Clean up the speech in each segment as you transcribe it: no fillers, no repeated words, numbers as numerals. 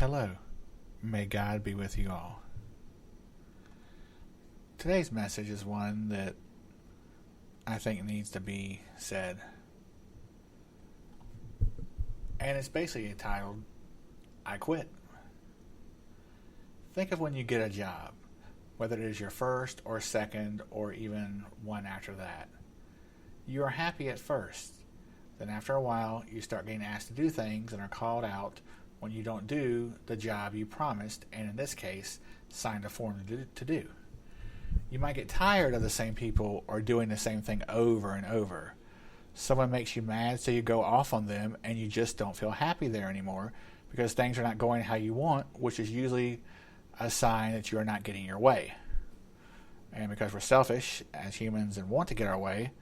Hello. May God be with you all. Today's message is one that I think needs to be said. And it's basically entitled, I Quit. Think of when you get a job, whether it is your first or second or even one after that. You are happy at first. Then after a while, you start getting asked to do things and are called out when you don't do the job you promised, and in this case, signed a form to do. You might get tired of the same people or doing the same thing over and over. Someone makes you mad, so you go off on them, and you just don't feel happy there anymore because things are not going how you want, which is usually a sign that you are not getting your way. And because we're selfish as humans and want to get our way,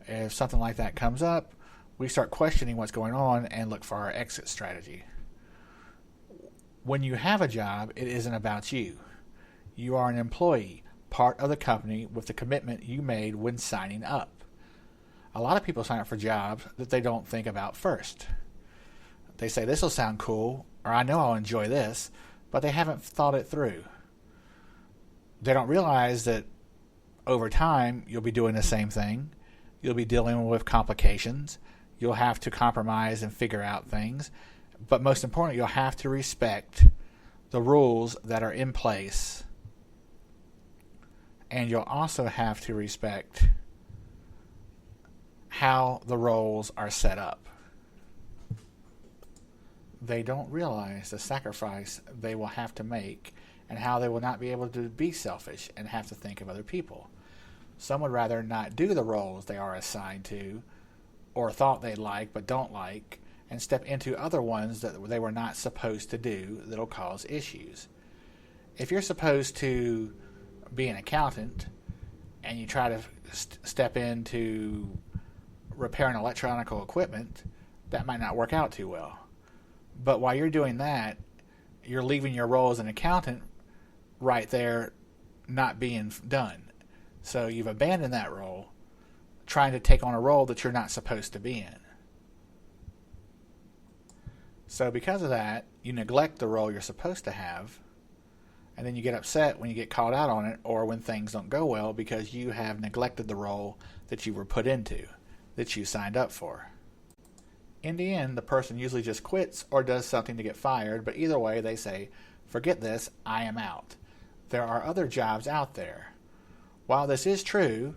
if something like that comes up, we start questioning what's going on and look for our exit strategy. When you have a job, it isn't about you. You are an employee, part of the company with the commitment you made when signing up. A lot of people sign up for jobs that they don't think about first. They say, this will sound cool, or I know I'll enjoy this, but they haven't thought it through. They don't realize that over time, you'll be doing the same thing. You'll be dealing with complications. You'll have to compromise and figure out things. But most importantly, you'll have to respect the rules that are in place. And you'll also have to respect how the roles are set up. They don't realize the sacrifice they will have to make and how they will not be able to be selfish and have to think of other people. Some would rather not do the roles they are assigned to or thought they'd like but don't like, and step into other ones that they were not supposed to do that'll cause issues. If you're supposed to be an accountant and you try to step into repairing electronic equipment, that might not work out too well. But while you're doing that, you're leaving your role as an accountant right there not being done. So you've abandoned that role, trying to take on a role that you're not supposed to be in. So because of that, you neglect the role you're supposed to have, and then you get upset when you get called out on it or when things don't go well because you have neglected the role that you were put into, that you signed up for. In the end, the person usually just quits or does something to get fired, but either way they say, forget this, I am out. There are other jobs out there. While this is true,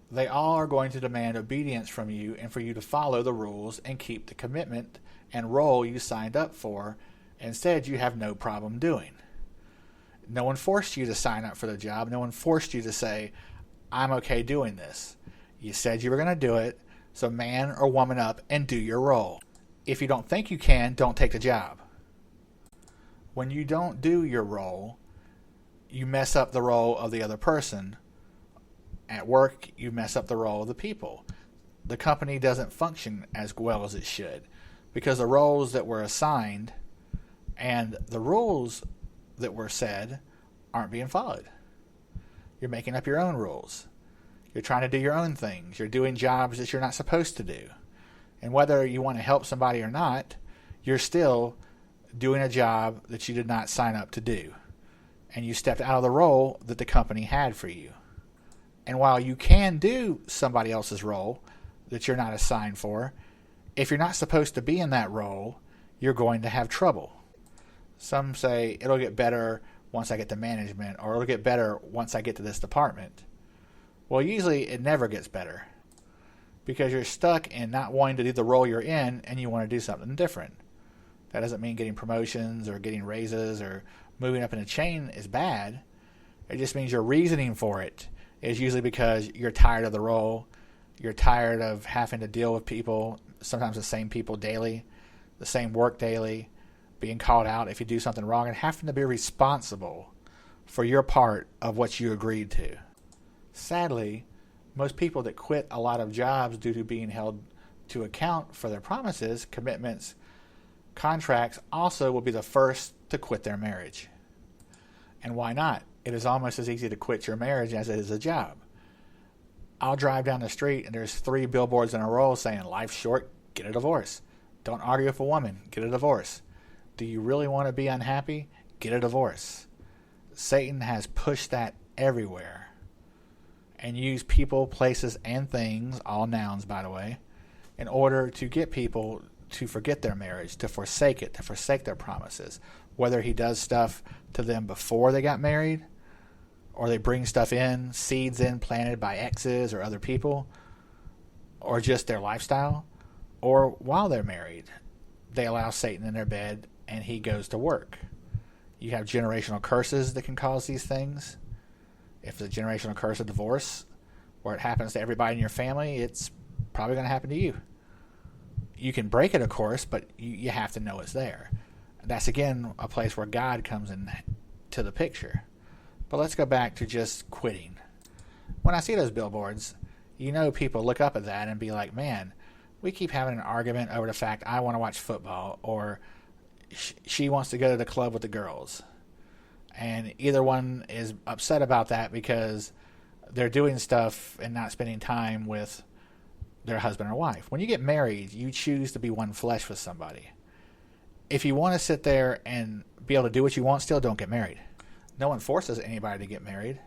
they all are going to demand obedience from you and for you to follow the rules and keep the commitment and role you signed up for. Instead, you have no problem doing. No one forced you to sign up for the job. No one forced you to say, I'm okay doing this. You said you were going to do it, so man or woman up and do your role. If you don't think you can, don't take the job. When you don't do your role, you mess up the role of the other person. At work, you mess up the role of the people. The company doesn't function as well as it should because the roles that were assigned and the rules that were said aren't being followed. You're making up your own rules. You're trying to do your own things. You're doing jobs that you're not supposed to do. And whether you want to help somebody or not, you're still doing a job that you did not sign up to do. And you stepped out of the role that the company had for you. And while you can do somebody else's role that you're not assigned for, if you're not supposed to be in that role, you're going to have trouble. Some say it'll get better once I get to management, or it'll get better once I get to this department. Well, usually it never gets better because you're stuck in not wanting to do the role you're in and you want to do something different. That doesn't mean getting promotions or getting raises or moving up in a chain is bad. It just means your reasoning for it is usually because you're tired of the role. You're tired of having to deal with people, sometimes the same people daily, the same work daily, being called out if you do something wrong, and having to be responsible for your part of what you agreed to. Sadly, most people that quit a lot of jobs due to being held to account for their promises, commitments, contracts also will be the first to quit their marriage. And why not? It is almost as easy to quit your marriage as it is a job. I'll drive down the street and there's 3 billboards in a row saying, life's short, get a divorce. Don't argue with a woman, get a divorce. Do you really want to be unhappy? Get a divorce. Satan has pushed that everywhere and used people, places, and things, all nouns by the way, in order to get people to forget their marriage, to forsake it, to forsake their promises. Whether he does stuff to them before they got married, or they bring stuff in, seeds in planted by exes or other people, or just their lifestyle, or while they're married, they allow Satan in their bed and he goes to work. You have generational curses that can cause these things. If the generational curse of divorce, where it happens to everybody in your family, it's probably going to happen to you. You can break it, of course, but you have to know it's there. That's, again, a place where God comes in to the picture. But let's go back to just quitting. When I see those billboards, you know people look up at that and be like, man, we keep having an argument over the fact I want to watch football, or she wants to go to the club with the girls. And either one is upset about that because they're doing stuff and not spending time with their husband or wife. When you get married, you choose to be one flesh with somebody. If you want to sit there and be able to do what you want still, don't get married. No one forces anybody to get married.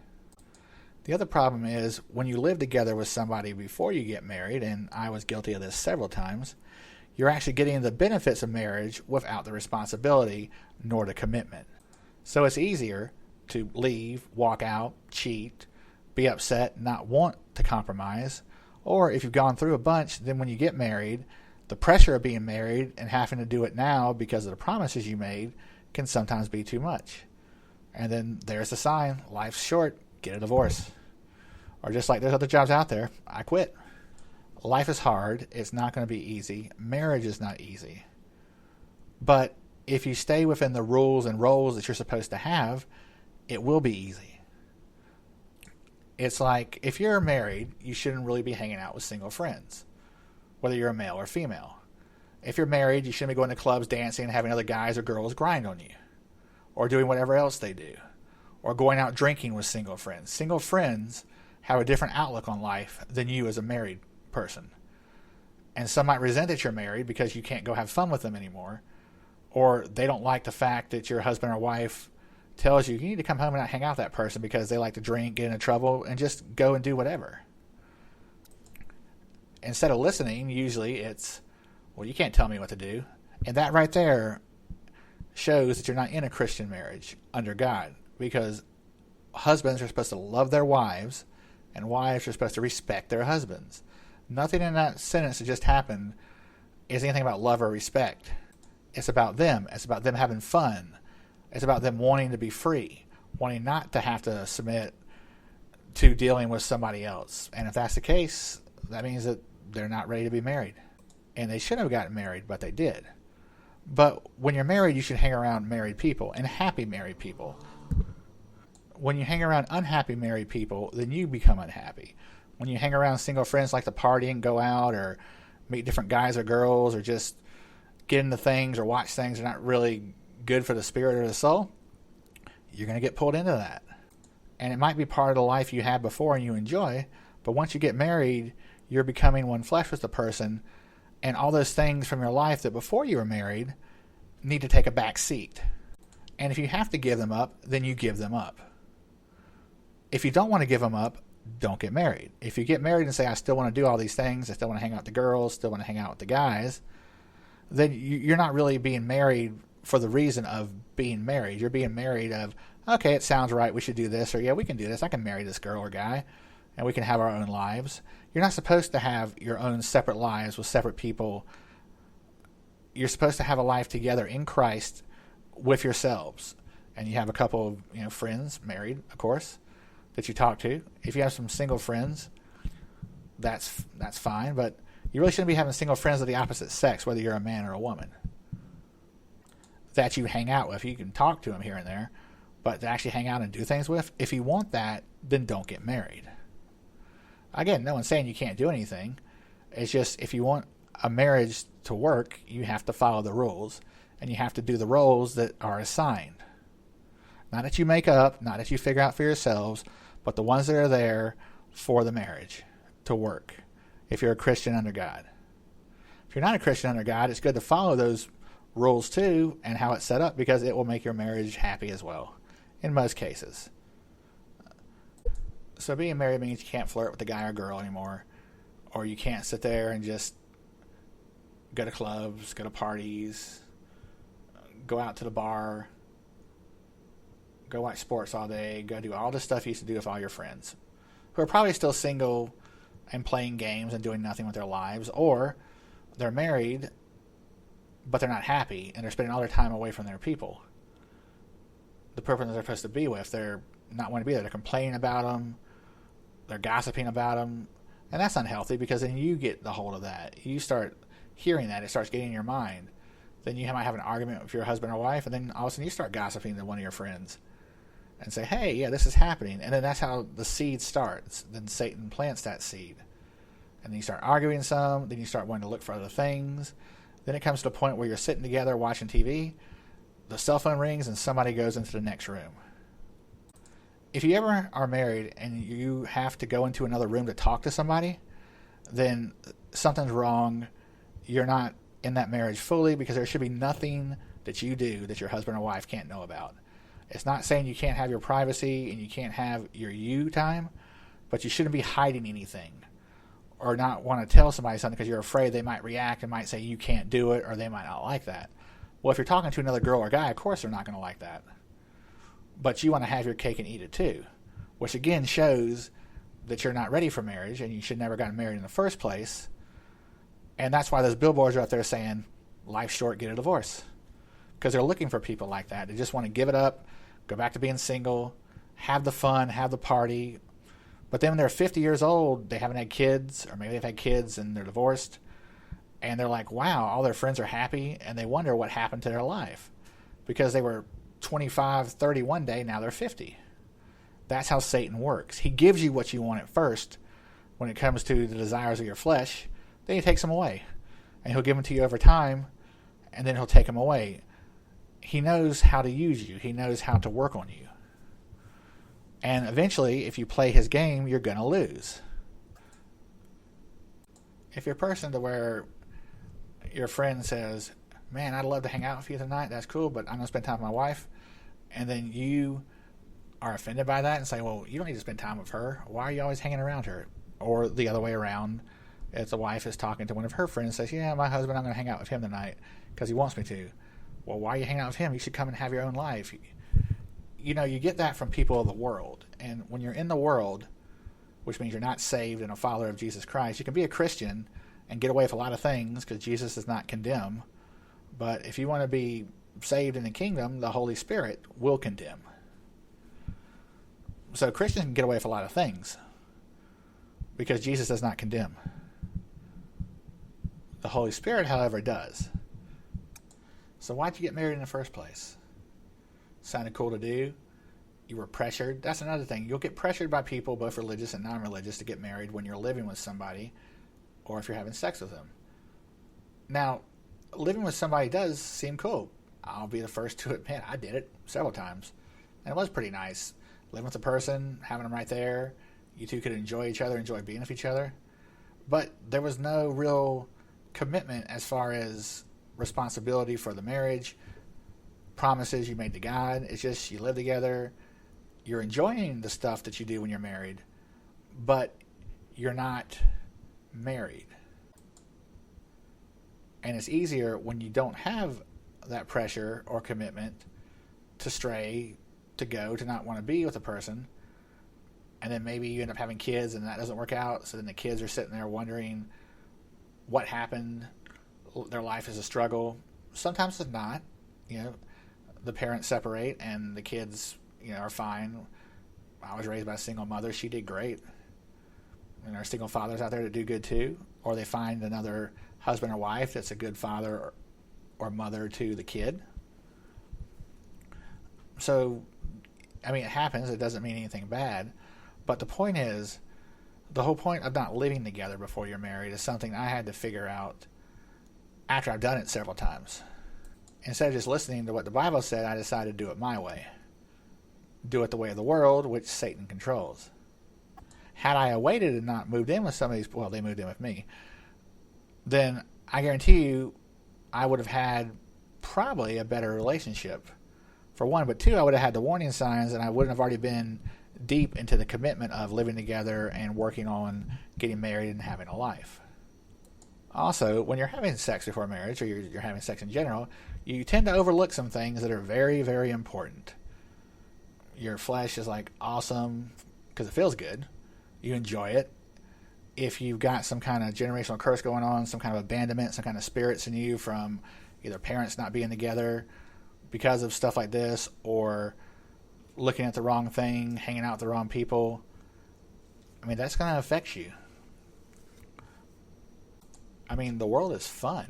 The other problem is when you live together with somebody before you get married, and I was guilty of this several times, you're actually getting the benefits of marriage without the responsibility nor the commitment. So it's easier to leave, walk out, cheat, be upset, not want to compromise. Or if you've gone through a bunch, then when you get married, the pressure of being married and having to do it now because of the promises you made can sometimes be too much. And then there's the sign, life's short, get a divorce. Or just like there's other jobs out there, I quit. Life is hard. It's not going to be easy. Marriage is not easy. But if you stay within the rules and roles that you're supposed to have, it will be easy. It's like if you're married, you shouldn't really be hanging out with single friends, whether you're a male or female. If you're married, you shouldn't be going to clubs, dancing, and having other guys or girls grind on you, or doing whatever else they do, or going out drinking with single friends. Single friends have a different outlook on life than you as a married person. And some might resent that you're married because you can't go have fun with them anymore, or they don't like the fact that your husband or wife tells you need to come home and not hang out with that person because they like to drink, get into trouble, and just go and do whatever. Instead of listening, usually it's, well, you can't tell me what to do. And that right there shows that you're not in a Christian marriage under God, because husbands are supposed to love their wives and wives are supposed to respect their husbands. Nothing in that sentence that just happened is anything about love or respect. It's about them. It's about them having fun. It's about them wanting to be free, wanting not to have to submit to dealing with somebody else. And if that's the case, that means that they're not ready to be married. And they shouldn't have gotten married, but they did. But when you're married, you should hang around married people and happy married people. When you hang around unhappy married people, then you become unhappy. When you hang around single friends like to party and go out or meet different guys or girls or just get into things or watch things that are not really good for the spirit or the soul, you're going to get pulled into that. And it might be part of the life you had before and you enjoy, but once you get married, you're becoming one flesh with the person, and all those things from your life that before you were married need to take a back seat. And if you have to give them up, then you give them up. If you don't want to give them up, don't get married. If you get married and say, I still want to do all these things, I still want to hang out with the girls, still want to hang out with the guys, then you're not really being married for the reason of being married. You're being married of, okay, it sounds right, we should do this, or yeah, we can do this, I can marry this girl or guy, and we can have our own lives. You're not supposed to have your own separate lives with separate people. You're supposed to have a life together in Christ with yourselves. And you have a couple of friends, married, of course, that you talk to. If you have some single friends, that's fine, but you really shouldn't be having single friends of the opposite sex, whether you're a man or a woman, that you hang out with. You can talk to them here and there, but to actually hang out and do things with, if you want that, then don't get married. Again, no one's saying you can't do anything. It's just if you want a marriage to work, you have to follow the rules, and you have to do the roles that are assigned. Not that you make up, not that you figure out for yourselves, but the ones that are there for the marriage to work, if you're a Christian under God. If you're not a Christian under God, it's good to follow those rules too and how it's set up, because it will make your marriage happy as well in most cases. So being married means you can't flirt with a guy or girl anymore, or you can't sit there and just go to clubs, go to parties, go out to the bar, go watch sports all day, go do all the stuff you used to do with all your friends who are probably still single and playing games and doing nothing with their lives, or they're married but they're not happy and they're spending all their time away from their people, the person that they're supposed to be with. They're not wanting to be there. They're complaining about them, they're gossiping about them, and that's unhealthy, because then you get the hold of that. You start hearing that, it starts getting in your mind. Then you might have an argument with your husband or wife, and then all of a sudden you start gossiping to one of your friends and say, hey, yeah, this is happening. And then that's how the seed starts. Then Satan plants that seed. And then you start arguing some, then you start wanting to look for other things. Then it comes to a point where you're sitting together watching TV, the cell phone rings, and somebody goes into the next room. If you ever are married and you have to go into another room to talk to somebody, then something's wrong. You're not in that marriage fully, because there should be nothing that you do that your husband or wife can't know about. It's not saying you can't have your privacy and you can't have your you time, but you shouldn't be hiding anything or not want to tell somebody something because you're afraid they might react and might say you can't do it, or they might not like that. Well, if you're talking to another girl or guy, of course they're not going to like that. But you want to have your cake and eat it too, which again shows that you're not ready for marriage and you should never gotten married in the first place. And that's why those billboards are out there saying, life's short, get a divorce. Because they're looking for people like that. They just want to give it up, go back to being single, have the fun, have the party. But then when they're 50 years old, they haven't had kids, or maybe they've had kids and they're divorced. And they're like, wow, all their friends are happy, and they wonder what happened to their life. Because they were 25, 30 one day, now they're 50. That's how Satan works. He gives you what you want at first when it comes to the desires of your flesh. Then he takes them away. And he'll give them to you over time, and then he'll take them away. He knows how to use you. He knows how to work on you. And eventually, if you play his game, you're going to lose. If you're a person to where your friend says, man, I'd love to hang out with you tonight, that's cool, but I'm going to spend time with my wife, and then you are offended by that and say, well, you don't need to spend time with her. Why are you always hanging around her? Or the other way around, if the wife is talking to one of her friends and says, yeah, my husband, I'm going to hang out with him tonight because he wants me to. Well, why are you hanging out with him? You should come and have your own life. You know, you get that from people of the world. And when you're in the world, which means you're not saved and a follower of Jesus Christ, you can be a Christian and get away with a lot of things because Jesus does not condemn. But if you want to be saved in the kingdom, the Holy Spirit will condemn. So Christians can get away with a lot of things because Jesus does not condemn. The Holy Spirit, however, does. So why'd you get married in the first place? Sounded cool to do. You were pressured. That's another thing. You'll get pressured by people, both religious and non-religious, to get married when you're living with somebody or if you're having sex with them. Now, living with somebody does seem cool. I'll be the first to admit I did it several times. And it was pretty nice. Living with a person, having them right there. You two could enjoy each other, enjoy being with each other. But there was no real commitment as far as responsibility for the marriage, promises you made to God. It's just you live together, you're enjoying the stuff that you do when you're married, but you're not married. And it's easier when you don't have that pressure or commitment to stray, to go, to not want to be with a person, and then maybe you end up having kids and that doesn't work out, so then the kids are sitting there wondering what happened. Their life is a struggle. Sometimes it's not. You know, the parents separate and the kids, you know, are fine. I was raised by a single mother. She did great. And there are single fathers out there that do good too. Or they find another husband or wife that's a good father or mother to the kid. So, I mean, it happens. It doesn't mean anything bad. But the point is, the whole point of not living together before you're married is something I had to figure out after I've done it several times. Instead of just listening to what the Bible said, I decided to do it my way. Do it the way of the world, which Satan controls. Had I waited and not moved in with some of these, well, they moved in with me, then I guarantee you I would have had probably a better relationship, for one. But two, I would have had the warning signs, and I wouldn't have already been deep into the commitment of living together and working on getting married and having a life. Also, when you're having sex before marriage, or you're having sex in general, you tend to overlook some things that are very, very important. Your flesh is like awesome because it feels good. You enjoy it. If you've got some kind of generational curse going on, some kind of abandonment, some kind of spirits in you from either parents not being together because of stuff like this, or looking at the wrong thing, hanging out with the wrong people, I mean, that's going to affect you. I mean, the world is fun.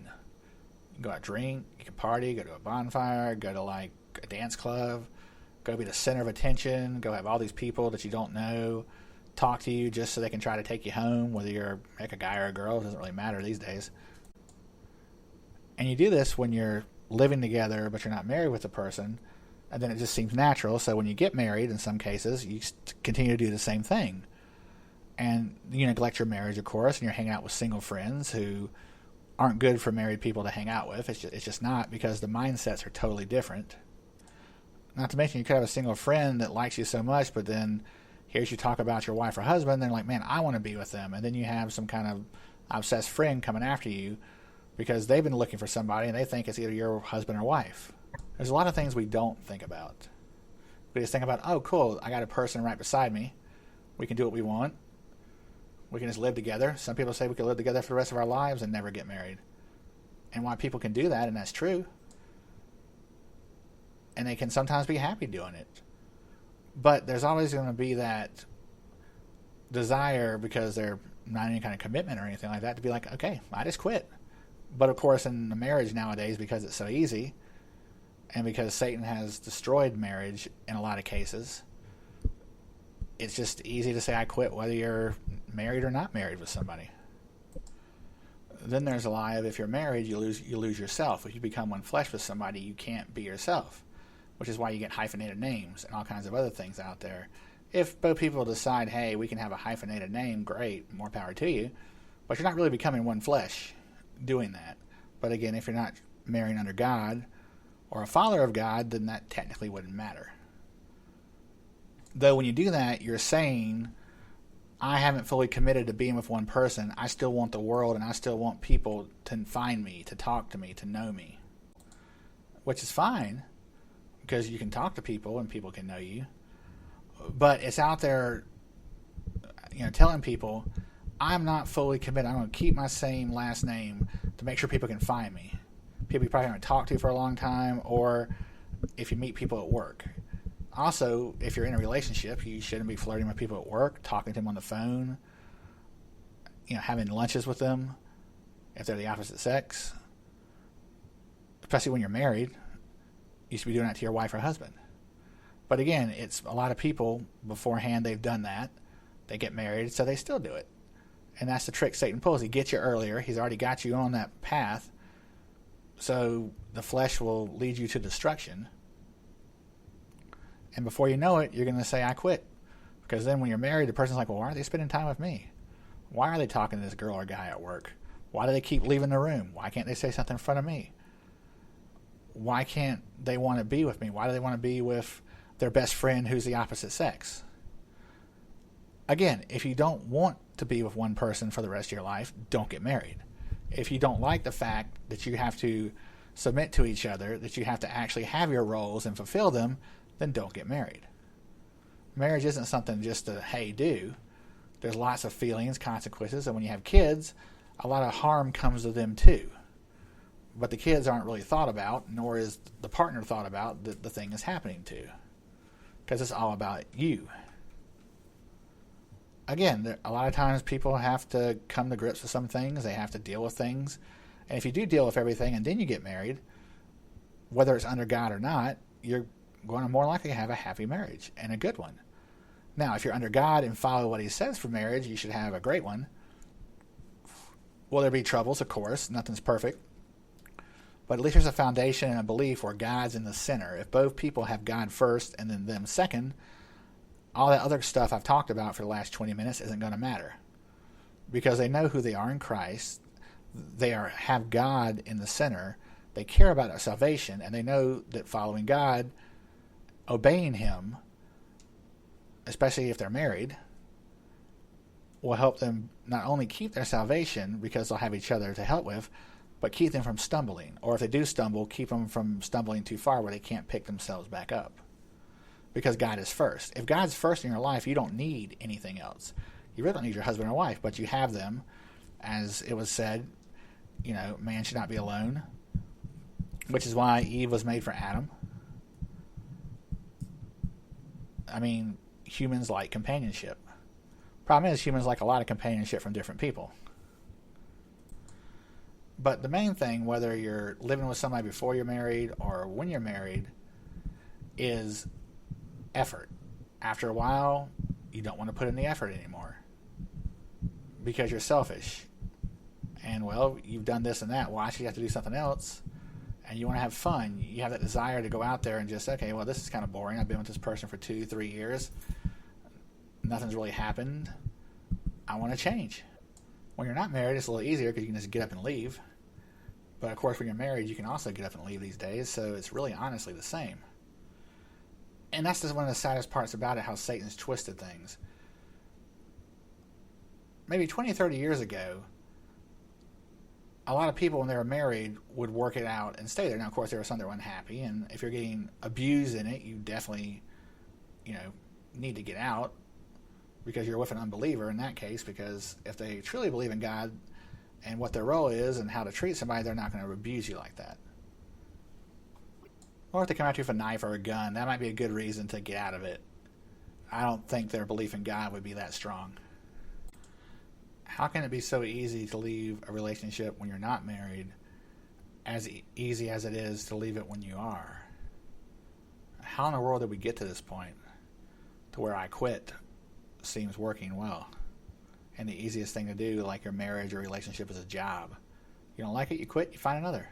You can go out, drink, you can party, go to a bonfire, go to like a dance club, go be the center of attention, go have all these people that you don't know talk to you just so they can try to take you home, whether you're like a guy or a girl. It doesn't really matter these days. And you do this when you're living together, but you're not married with the person, and then it just seems natural. So when you get married, in some cases, you continue to do the same thing. And you neglect your marriage, of course, and you're hanging out with single friends who aren't good for married people to hang out with. It's just not, because the mindsets are totally different. Not to mention, you could have a single friend that likes you so much, but then hears you talk about your wife or husband, and they're like, man, I want to be with them. And then you have some kind of obsessed friend coming after you because they've been looking for somebody and they think it's either your husband or wife. There's a lot of things we don't think about. We just think about, oh, cool, I got a person right beside me. We can do what we want. We can just live together. Some people say we can live together for the rest of our lives and never get married. And why people can do that, and that's true. And they can sometimes be happy doing it. But there's always going to be that desire, because they're not in any kind of commitment or anything like that, to be like, okay, I just quit. But of course, in the marriage nowadays, because it's so easy, and because Satan has destroyed marriage in a lot of cases, it's just easy to say I quit whether you're married or not married with somebody. Then there's a lie of, if you're married, you lose yourself. If you become one flesh with somebody, you can't be yourself, which is why you get hyphenated names and all kinds of other things out there. If both people decide, hey, we can have a hyphenated name, great, more power to you, but you're not really becoming one flesh doing that. But again, if you're not marrying under God or a follower of God, then that technically wouldn't matter. Though when you do that, you're saying, I haven't fully committed to being with one person. I still want the world, and I still want people to find me, to talk to me, to know me. Which is fine, because you can talk to people and people can know you. But it's out there, telling people, I'm not fully committed. I'm going to keep my same last name to make sure people can find me. People you probably haven't talked to for a long time, or if you meet people at work. Also, if you're in a relationship, you shouldn't be flirting with people at work, talking to them on the phone, having lunches with them if they're the opposite sex. Especially when you're married, you should be doing that to your wife or husband. But again, it's a lot of people beforehand, they've done that. They get married, so they still do it. And that's the trick Satan pulls. He gets you earlier. He's already got you on that path. So the flesh will lead you to destruction. And before you know it, you're going to say, I quit. Because then when you're married, the person's like, well, why aren't they spending time with me? Why are they talking to this girl or guy at work? Why do they keep leaving the room? Why can't they say something in front of me? Why can't they want to be with me? Why do they want to be with their best friend who's the opposite sex? Again, if you don't want to be with one person for the rest of your life, don't get married. If you don't like the fact that you have to submit to each other, that you have to actually have your roles and fulfill them, then don't get married. Marriage isn't something just to, hey, do. There's lots of feelings, consequences, and when you have kids, a lot of harm comes to them too. But the kids aren't really thought about, nor is the partner thought about that the thing is happening to. Because it's all about you. Again, a lot of times people have to come to grips with some things. They have to deal with things. And if you do deal with everything and then you get married, whether it's under God or not, you're going to more likely have a happy marriage and a good one. Now, if you're under God and follow what he says for marriage, you should have a great one. Will there be troubles? Of course. Nothing's perfect. But at least there's a foundation and a belief where God's in the center. If both people have God first and then them second, all that other stuff I've talked about for the last 20 minutes isn't going to matter. Because they know who they are in Christ. They have God in the center. They care about our salvation, and they know that following God, obeying Him, especially if they're married, will help them not only keep their salvation because they'll have each other to help with, but keep them from stumbling. Or if they do stumble, keep them from stumbling too far where they can't pick themselves back up. Because God is first. If God's first in your life, you don't need anything else. You really don't need your husband or wife, but you have them. As it was said, man should not be alone, which is why Eve was made for Adam. I mean, humans like companionship. Problem is, humans like a lot of companionship from different people. But the main thing, whether you're living with somebody before you're married or when you're married, is effort. After a while, you don't want to put in the effort anymore because you're selfish. And, well, you've done this and that. Why should you have to do something else? And you want to have fun. You have that desire to go out there and just, okay, well, this is kind of boring. I've been with this person for 2-3 years. Nothing's really happened. I want to change. When you're not married, it's a little easier because you can just get up and leave. But, of course, when you're married, you can also get up and leave these days. So it's really honestly the same. And that's just one of the saddest parts about it, how Satan's twisted things. Maybe 20, 30 years ago, a lot of people, when they were married, would work it out and stay there. Now, of course, there were some that were unhappy, and if you're getting abused in it, you definitely, need to get out because you're with an unbeliever in that case, because if they truly believe in God and what their role is and how to treat somebody, they're not going to abuse you like that. Or if they come at you with a knife or a gun, that might be a good reason to get out of it. I don't think their belief in God would be that strong. How can it be so easy to leave a relationship when you're not married, as easy as it is to leave it when you are? How in the world did we get to this point to where I quit seems working well? And the easiest thing to do, like your marriage or relationship, is a job. You don't like it, you quit, you find another.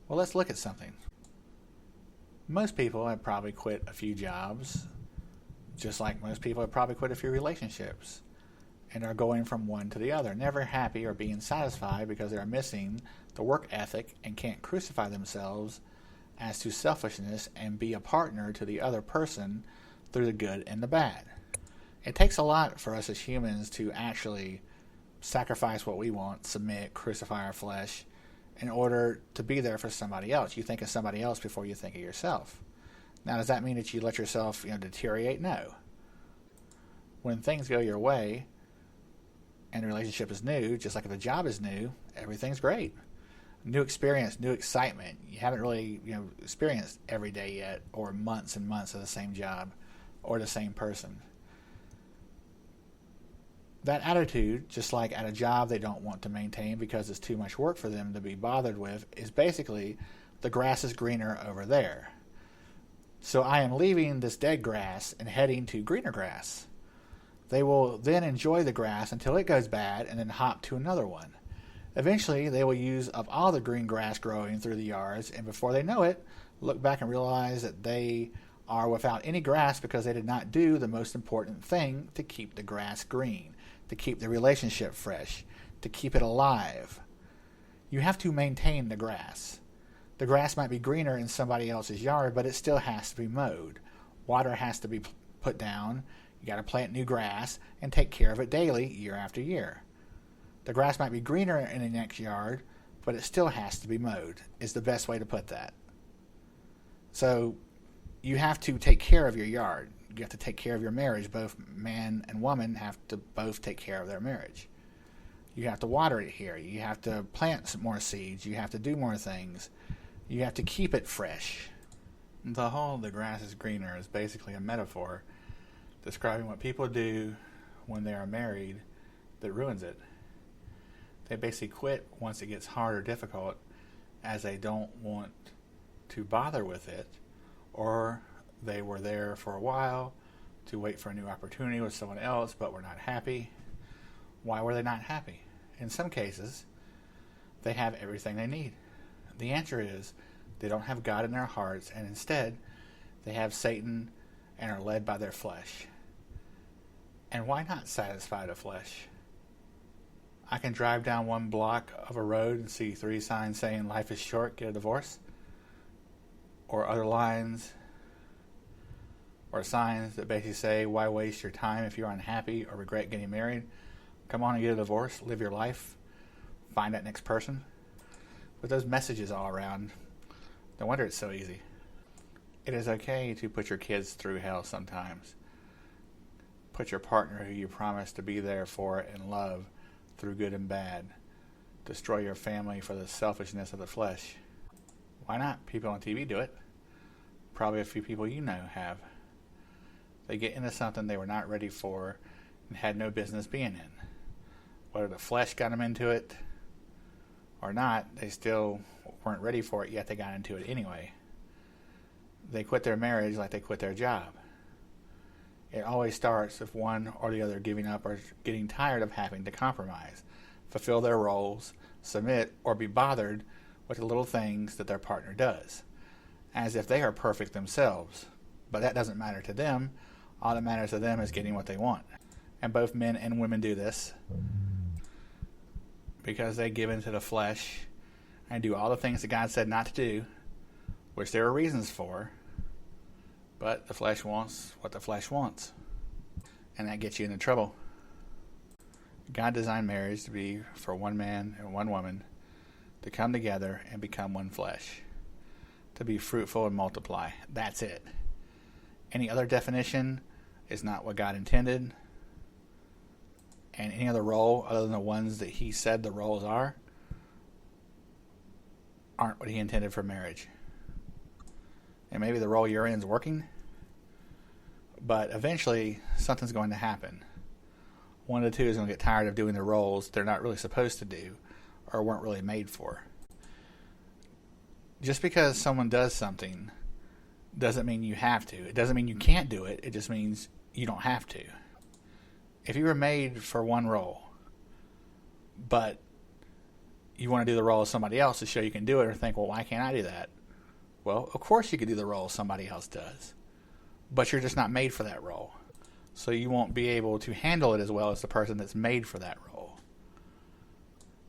Well, let's look at something. Most people have probably quit a few jobs, just like most people have probably quit a few relationships, and are going from one to the other, never happy or being satisfied because they're missing the work ethic and can't crucify themselves as to selfishness and be a partner to the other person through the good and the bad. It takes a lot for us as humans to actually sacrifice what we want, submit, crucify our flesh, in order to be there for somebody else. You think of somebody else before you think of yourself. Now, does that mean that you let yourself deteriorate? No. When things go your way and the relationship is new, just like if the job is new, everything's great. New experience, new excitement. You haven't really experienced every day yet, or months and months of the same job or the same person. That attitude, just like at a job they don't want to maintain because it's too much work for them to be bothered with, is basically the grass is greener over there. So I am leaving this dead grass and heading to greener grass. They will then enjoy the grass until it goes bad and then hop to another one. Eventually, they will use up all the green grass growing through the yards, and before they know it, look back and realize that they are without any grass because they did not do the most important thing to keep the grass green, to keep the relationship fresh, to keep it alive. You have to maintain the grass. The grass might be greener in somebody else's yard, but it still has to be mowed. Water has to be put down. You got to plant new grass and take care of it daily, year after year. The grass might be greener in the next yard, but it still has to be mowed, is the best way to put that. So you have to take care of your yard. You have to take care of your marriage. Both man and woman have to both take care of their marriage. You have to water it here. You have to plant some more seeds. You have to do more things. You have to keep it fresh. The whole "the grass is greener" is basically a metaphor describing what people do when they are married that ruins it. They basically quit once it gets hard or difficult, as they don't want to bother with it, or they were there for a while to wait for a new opportunity with someone else but were not happy. Why were they not happy? In some cases, they have everything they need. The answer is they don't have God in their hearts, and instead they have Satan and are led by their flesh. And why not satisfy the flesh? I can drive down one block of a road and see 3 signs saying life is short, get a divorce. Or other lines or signs that basically say, why waste your time if you're unhappy or regret getting married? Come on and get a divorce, live your life, find that next person. With those messages all around, no wonder it's so easy. It is okay to put your kids through hell sometimes. Put your partner who you promised to be there for and love through good and bad. Destroy your family for the selfishness of the flesh. Why not? People on TV do it. Probably a few people you know have. They get into something they were not ready for and had no business being in. Whether the flesh got them into it or not, they still weren't ready for it, yet they got into it anyway. They quit their marriage like they quit their job. It always starts with one or the other giving up or getting tired of having to compromise, fulfill their roles, submit, or be bothered with the little things that their partner does, as if they are perfect themselves. But that doesn't matter to them. All that matters to them is getting what they want. And both men and women do this because they give into the flesh and do all the things that God said not to do, which there are reasons for. But the flesh wants what the flesh wants. And that gets you into trouble. God designed marriage to be for one man and one woman to come together and become one flesh. To be fruitful and multiply. That's it. Any other definition is not what God intended. And any other role other than the ones that He said the roles are aren't what He intended for marriage. And maybe the role you're in is working, but eventually something's going to happen. One of the two is going to get tired of doing the roles they're not really supposed to do or weren't really made for. Just because someone does something doesn't mean you have to. It doesn't mean you can't do it. It just means you don't have to. If you were made for one role, but you want to do the role of somebody else to show you can do it, or think, well, why can't I do that? Well, of course you could do the role somebody else does, but you're just not made for that role. So you won't be able to handle it as well as the person that's made for that role.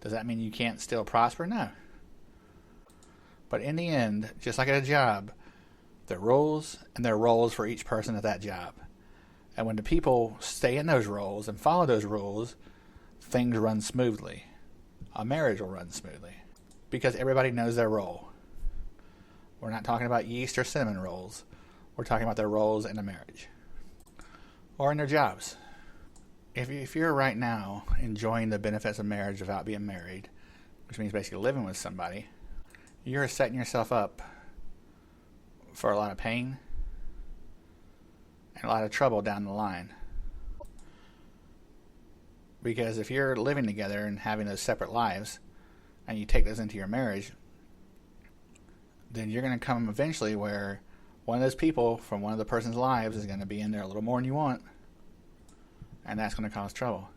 Does that mean you can't still prosper? No. But in the end, just like at a job, there are rules and there are roles for each person at that job. And when the people stay in those roles and follow those rules, things run smoothly. A marriage will run smoothly because everybody knows their role. We're not talking about yeast or cinnamon rolls. We're talking about their roles in a marriage or in their jobs. If you're right now enjoying the benefits of marriage without being married, which means basically living with somebody, you're setting yourself up for a lot of pain and a lot of trouble down the line. Because if you're living together and having those separate lives and you take those into your marriage, then you're going to come eventually where one of those people from one of the person's lives is going to be in there a little more than you want, and that's going to cause trouble.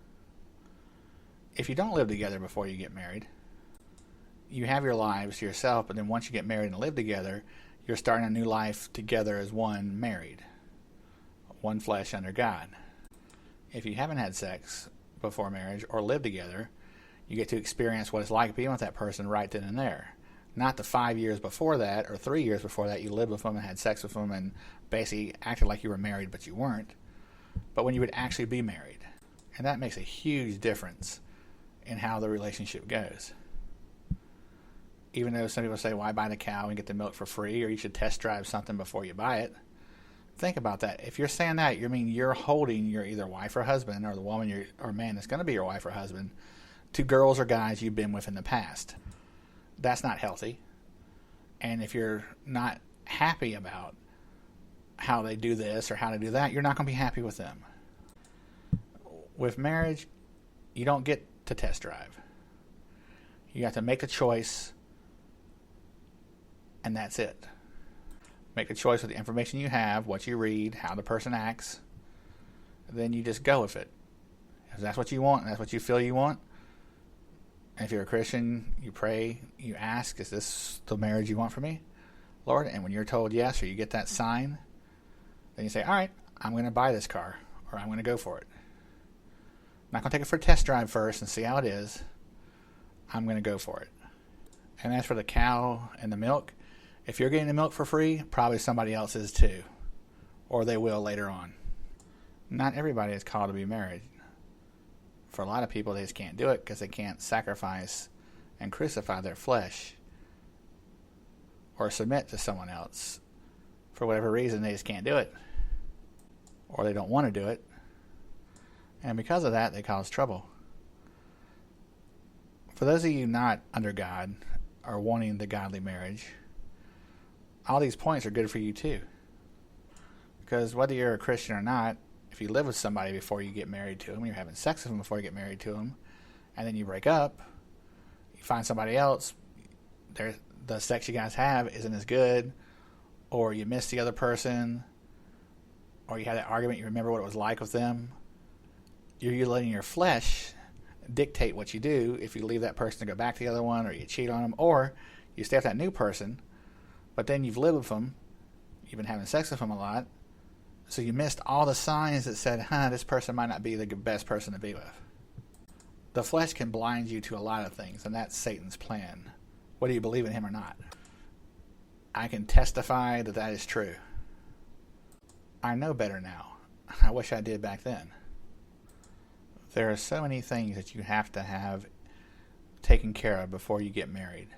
If you don't live together before you get married, you have your lives to yourself, but then once you get married and live together, you're starting a new life together as one married, one flesh under God. If you haven't had sex before marriage or lived together, you get to experience what it's like being with that person right then and there. Not the 5 years before that or 3 years before that you lived with them and had sex with them and basically acted like you were married but you weren't. But when you would actually be married. And that makes a huge difference in how the relationship goes. Even though some people say, why buy the cow and get the milk for free, or you should test drive something before you buy it. Think about that. If you're saying that, you mean you're holding your either wife or husband, or the woman or man that's going to be your wife or husband, to girls or guys you've been with in the past. That's not healthy. And if you're not happy about how they do this or how to do that, you're not going to be happy with them. With marriage, you don't get to test drive. You have to make a choice, and that's it. Make a choice with the information you have, what you read, how the person acts. Then you just go with it. If that's what you want, and that's what you feel you want, and if you're a Christian, you pray, you ask, is this the marriage you want for me, Lord? And when you're told yes, or you get that sign, then you say, all right, I'm going to buy this car, or I'm going to go for it. not going to take it for a test drive first and see how it is. I'm going to go for it. And as for the cow and the milk, if you're getting the milk for free, probably somebody else is too. Or they will later on. Not everybody is called to be married. For a lot of people, they just can't do it because they can't sacrifice and crucify their flesh or submit to someone else. For whatever reason, they just can't do it. Or they don't want to do it. And because of that, they cause trouble. For those of you not under God or wanting the godly marriage, all these points are good for you too. Because whether you're a Christian or not, if you live with somebody before you get married to them, you're having sex with them before you get married to them, and then you break up, you find somebody else, the sex you guys have isn't as good, or you miss the other person, or you had that argument, you remember what it was like with them, you're letting your flesh dictate what you do if you leave that person to go back to the other one, or you cheat on them, or you stay with that new person, but then you've lived with them, you've been having sex with them a lot, so you missed all the signs that said, this person might not be the best person to be with. The flesh can blind you to a lot of things, and that's Satan's plan, whether you believe in him or not. I can testify that that is true. I know better now. I wish I did back then. There are so many things that you have to have taken care of before you get married.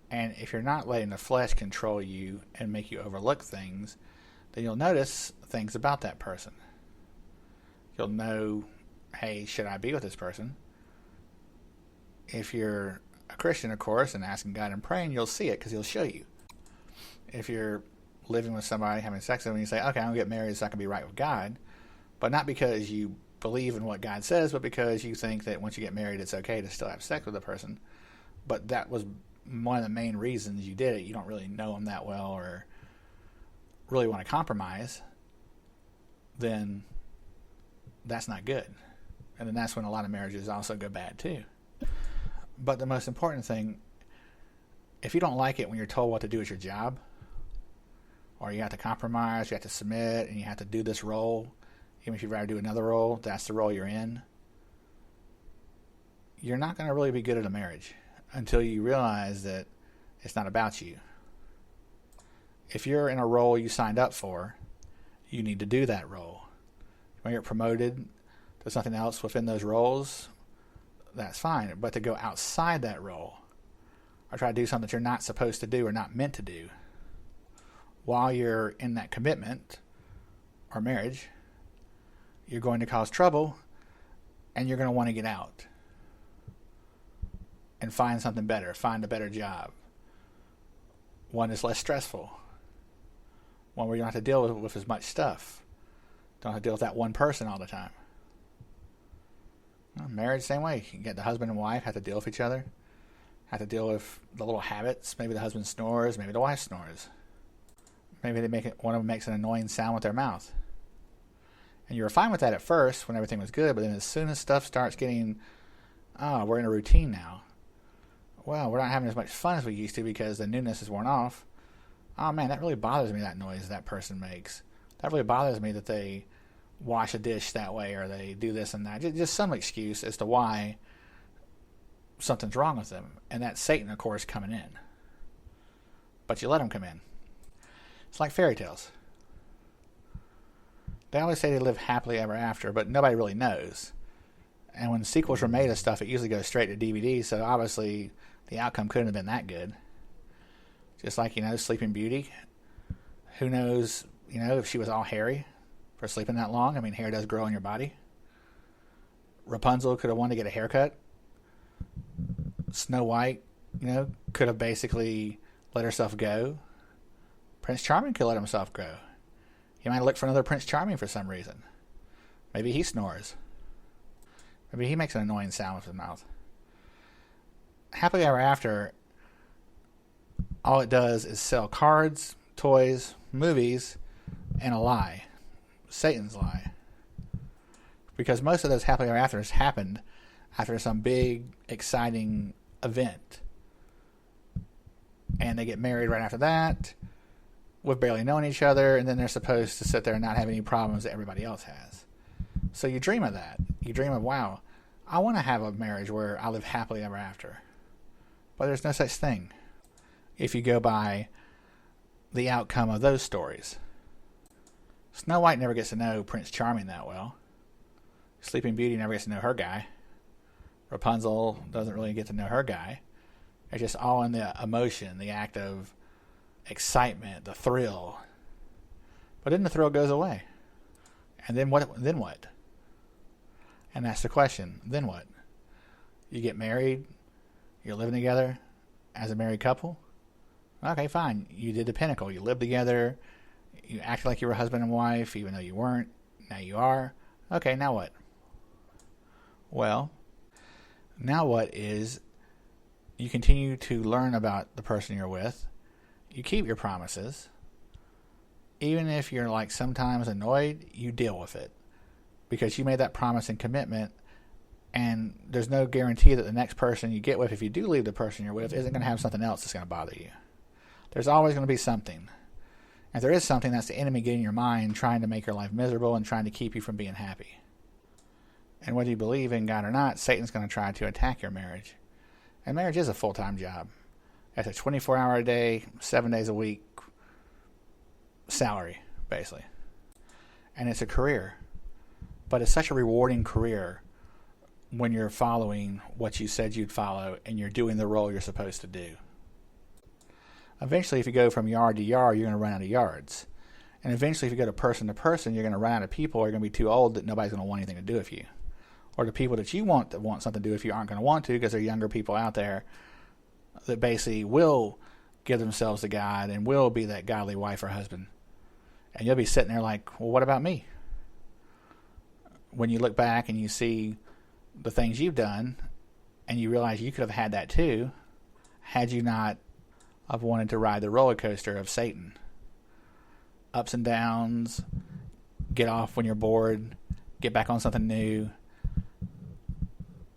And if you're not letting the flesh control you and make you overlook things, then you'll notice things about that person. You'll know, hey, should I be with this person? If you're a Christian, of course, and asking God and praying, you'll see it because he'll show you. If you're living with somebody, having sex with them, and you say, okay, I'm going to get married so I can be right with God, but not because you believe in what God says, but because you think that once you get married, it's okay to still have sex with a person. But that was one of the main reasons you did it. You don't really know them that well or really want to compromise, then that's not good. And then that's when a lot of marriages also go bad too. But the most important thing, if you don't like it when you're told what to do at your job, or you have to compromise, you have to submit, and you have to do this role, even if you'd rather do another role, that's the role you're in, you're not going to really be good at a marriage until you realize that it's not about you. If you're in a role you signed up for, you need to do that role. When you're promoted to something else within those roles, that's fine. But to go outside that role or try to do something that you're not supposed to do or not meant to do while you're in that commitment or marriage, you're going to cause trouble and you're going to want to get out and find something better, find a better job, one that's less stressful, one where you don't have to deal with as much stuff, don't have to deal with that one person all the time. Well, marriage, same way. You get the husband and wife have to deal with each other, have to deal with the little habits. Maybe the husband snores, maybe the wife snores. Maybe one of them makes an annoying sound with their mouth. And you were fine with that at first when everything was good, but then as soon as stuff starts getting, we're in a routine now. Well, we're not having as much fun as we used to because the newness is worn off. Oh man, that really bothers me, that noise that person makes. That really bothers me that they wash a dish that way or they do this and that. Just some excuse as to why something's wrong with them. And that's Satan, of course, coming in. But you let him come in. It's like fairy tales. They always say they live happily ever after, but nobody really knows. And when sequels are made of stuff, it usually goes straight to DVD, so obviously the outcome couldn't have been that good. Just like, Sleeping Beauty. Who knows, if she was all hairy for sleeping that long. I mean, hair does grow on your body. Rapunzel could have wanted to get a haircut. Snow White, could have basically let herself go. Prince Charming could let himself go. He might look for another Prince Charming for some reason. Maybe he snores. Maybe he makes an annoying sound with his mouth. Happily Ever After, all it does is sell cards, toys, movies, and a lie. Satan's lie. Because most of those Happily Ever Afters happened after some big, exciting event. And they get married right after that, with barely knowing each other, and then they're supposed to sit there and not have any problems that everybody else has. So you dream of that. You dream of, wow, I want to have a marriage where I live happily ever after. But there's no such thing if you go by the outcome of those stories. Snow White never gets to know Prince Charming that well. Sleeping Beauty never gets to know her guy. Rapunzel doesn't really get to know her guy. It's just all in the emotion, the act of excitement, the thrill. But then the thrill goes away. And then what? And that's the question. Then what? You get married. You're living together as a married couple. Okay, fine. You did the pinnacle. You lived together. You acted like you were husband and wife, even though you weren't. Now you are. Okay, now what? Well, now what is you continue to learn about the person you're with. You keep your promises. Even if you're like sometimes annoyed, you deal with it. Because you made that promise and commitment, and there's no guarantee that the next person you get with, if you do leave the person you're with, isn't going to have something else that's going to bother you. There's always going to be something. If there is something, that's the enemy getting in your mind, trying to make your life miserable and trying to keep you from being happy. And whether you believe in God or not, Satan's going to try to attack your marriage. And marriage is a full-time job. It's a 24-hour a day, 7 days a week salary, basically. And it's a career. But it's such a rewarding career when you're following what you said you'd follow and you're doing the role you're supposed to do. Eventually, if you go from yard to yard, you're going to run out of yards. And eventually, if you go to person, you're going to run out of people, or you're going to be too old that nobody's going to want anything to do with you. Or the people that you want that want something to do with you aren't going to want to, because there are younger people out there that basically will give themselves to God and will be that godly wife or husband. And you'll be sitting there like, well, what about me? When you look back and you see the things you've done and you realize you could have had that too, had you not have wanted to ride the roller coaster of Satan. Ups and downs, get off when you're bored, get back on something new.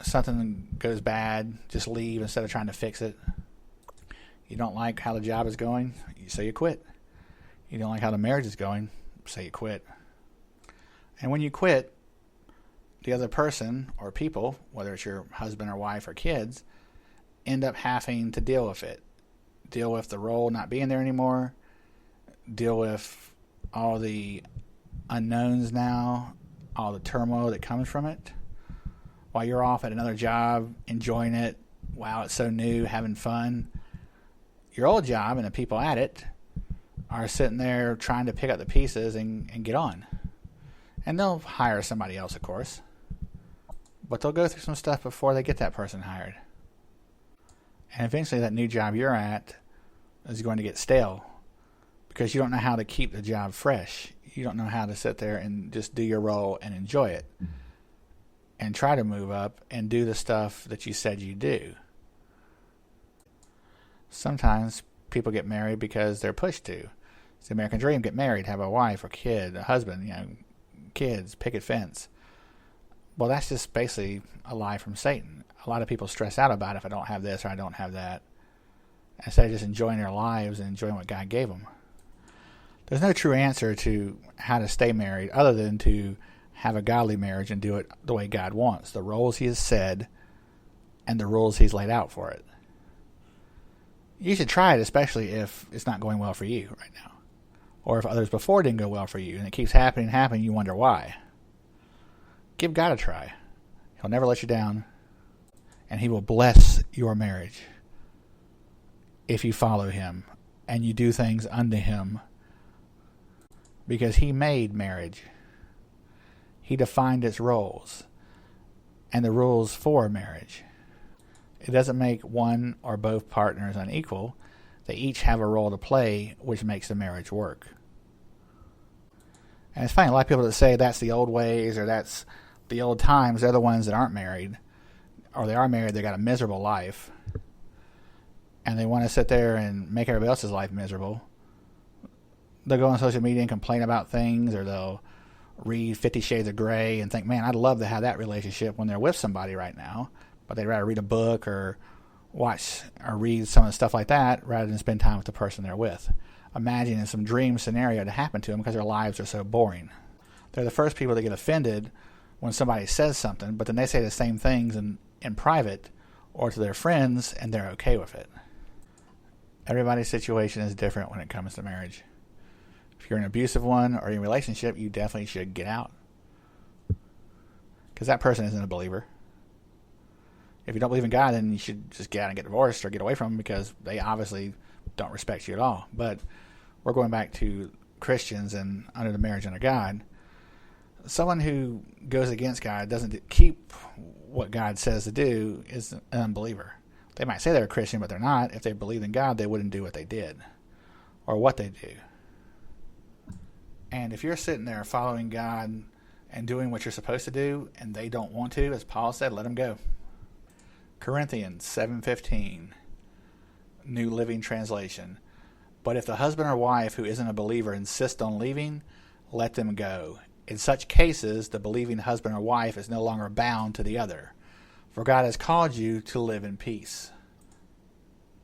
Something goes bad, just leave instead of trying to fix it. You don't like how the job is going, so you quit. You don't like how the marriage is going, so you quit. And when you quit, the other person or people, whether it's your husband or wife or kids, end up having to deal with it. Deal with the role not being there anymore. Deal with all the unknowns now, all the turmoil that comes from it. While you're off at another job, enjoying it, wow, it's so new, having fun. Your old job and the people at it are sitting there trying to pick up the pieces and get on. And they'll hire somebody else, of course. But they'll go through some stuff before they get that person hired. And eventually that new job you're at is going to get stale because you don't know how to keep the job fresh. You don't know how to sit there and just do your role and enjoy it. And try to move up and do the stuff that you said you do. Sometimes people get married because they're pushed to. It's the American dream, get married, have a wife or kid, a husband, kids, picket fence. Well, that's just basically a lie from Satan. A lot of people stress out about if I don't have this or I don't have that, instead of just enjoying their lives and enjoying what God gave them. There's no true answer to how to stay married other than to have a godly marriage and do it the way God wants, the roles He has said and the rules He's laid out for it. You should try it, especially if it's not going well for you right now, or if others before didn't go well for you and it keeps happening, you wonder why. Give God a try. He'll never let you down, and He will bless your marriage if you follow Him and you do things unto Him, because He made marriage. He defined its roles and the rules for marriage. It doesn't make one or both partners unequal. They each have a role to play, which makes the marriage work. And it's funny, a lot of people that say that's the old ways or that's the old times, they're the ones that aren't married. Or they are married, they got a miserable life. And they want to sit there and make everybody else's life miserable. They'll go on social media and complain about things, or they'll read 50 Shades of Grey and think, man, I'd love to have that relationship when they're with somebody right now. But they'd rather read a book or watch or read some of the stuff like that rather than spend time with the person they're with. Imagining some dream scenario to happen to them because their lives are so boring. They're the first people that get offended when somebody says something, but then they say the same things in private or to their friends, and they're okay with it. Everybody's situation is different when it comes to marriage. If you're an abusive one or in a relationship, you definitely should get out, because that person isn't a believer. If you don't believe in God, then you should just get out and get divorced or get away from them, because they obviously don't respect you at all. But we're going back to Christians and under the marriage under God. Someone who goes against God, doesn't keep what God says to do, is an unbeliever. They might say they're a Christian, but they're not. If they believed in God, they wouldn't do what they did or what they do. And if you're sitting there following God and doing what you're supposed to do, and they don't want to, as Paul said, let them go. Corinthians 7:15, New Living Translation. But if the husband or wife who isn't a believer insists on leaving, let them go. In such cases, the believing husband or wife is no longer bound to the other, for God has called you to live in peace.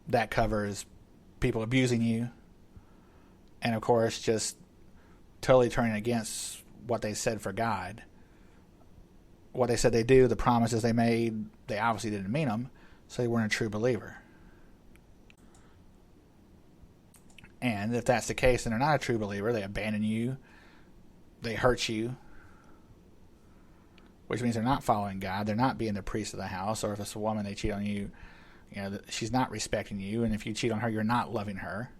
That covers people abusing you, and of course, just totally turning against what they said for God. What they said they do, the promises they made, they obviously didn't mean them, so they weren't a true believer. And if that's the case and they're not a true believer, they abandon you, they hurt you, which means they're not following God, they're not being the priest of the house, or if it's a woman, they cheat on you, she's not respecting you, and if you cheat on her, you're not loving her.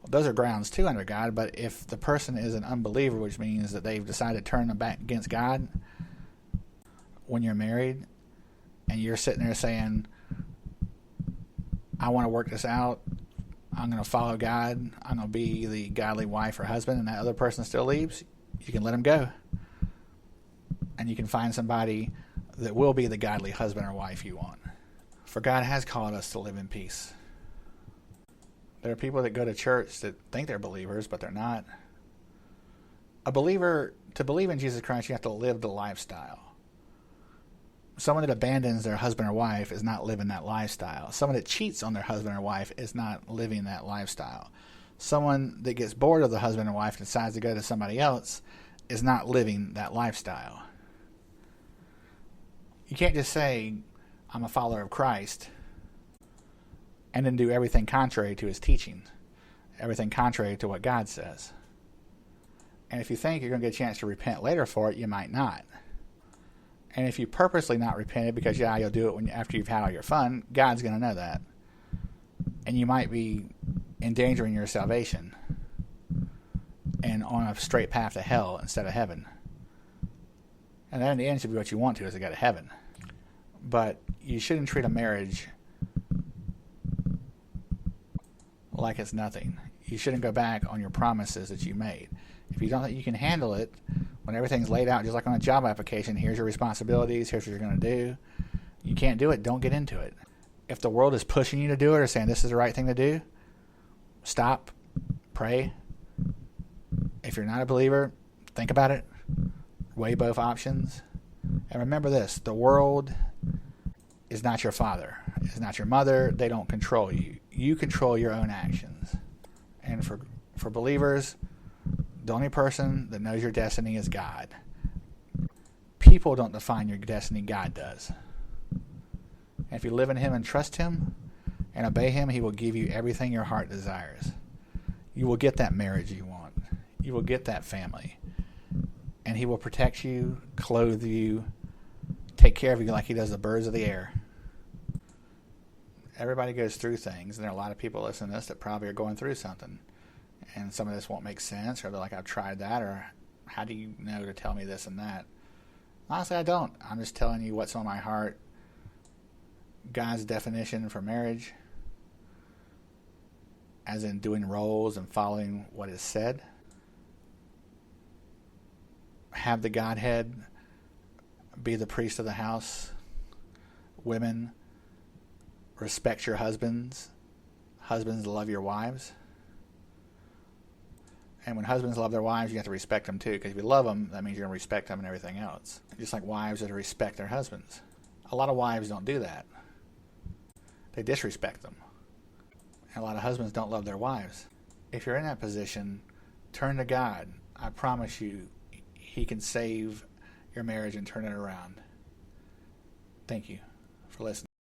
Well, those are grounds too under God, but if the person is an unbeliever, which means that they've decided to turn their back against God when you're married, and you're sitting there saying, I want to work this out, I'm going to follow God, I'm going to be the godly wife or husband, and that other person still leaves, you can let them go. And you can find somebody that will be the godly husband or wife you want. For God has called us to live in peace. There are people that go to church that think they're believers, but they're not. A believer, to believe in Jesus Christ, you have to live the lifestyle. Someone that abandons their husband or wife is not living that lifestyle. Someone that cheats on their husband or wife is not living that lifestyle. Someone that gets bored of the husband or wife and decides to go to somebody else is not living that lifestyle. You can't just say, I'm a follower of Christ, and then do everything contrary to his teaching, everything contrary to what God says. And if you think you're going to get a chance to repent later for it, you might not. And if you purposely not repented because, you'll do it after you've had all your fun, God's going to know that. And you might be endangering your salvation and on a straight path to hell instead of heaven. And that in the end should be what you want to, is to go to heaven. But you shouldn't treat a marriage like it's nothing. You shouldn't go back on your promises that you made. If you don't think you can handle it, when everything's laid out, just like on a job application, here's your responsibilities, here's what you're going to do. You can't do it, don't get into it. If the world is pushing you to do it or saying this is the right thing to do, stop, pray. If you're not a believer, think about it. Weigh both options. And remember this, the world is not your father. It's not your mother. They don't control you. You control your own actions. And for believers, the only person that knows your destiny is God. People don't define your destiny, God does. And if you live in him and trust him and obey him, he will give you everything your heart desires. You will get that marriage you want. You will get that family. And he will protect you, clothe you, take care of you like he does the birds of the air. Everybody goes through things, and there are a lot of people listening to this that probably are going through something. And some of this won't make sense, or they're like, I've tried that, or how do you know to tell me this and that? Honestly, I don't. I'm just telling you what's on my heart. God's definition for marriage, as in doing roles and following what is said. Have the Godhead be the priest of the house. Women, respect your husbands. Husbands, love your wives. And when husbands love their wives, you have to respect them too, because if you love them, that means you're going to respect them and everything else. Just like wives are to respect their husbands. A lot of wives don't do that. They disrespect them. And a lot of husbands don't love their wives. If you're in that position, turn to God. I promise you, he can save your marriage and turn it around. Thank you for listening.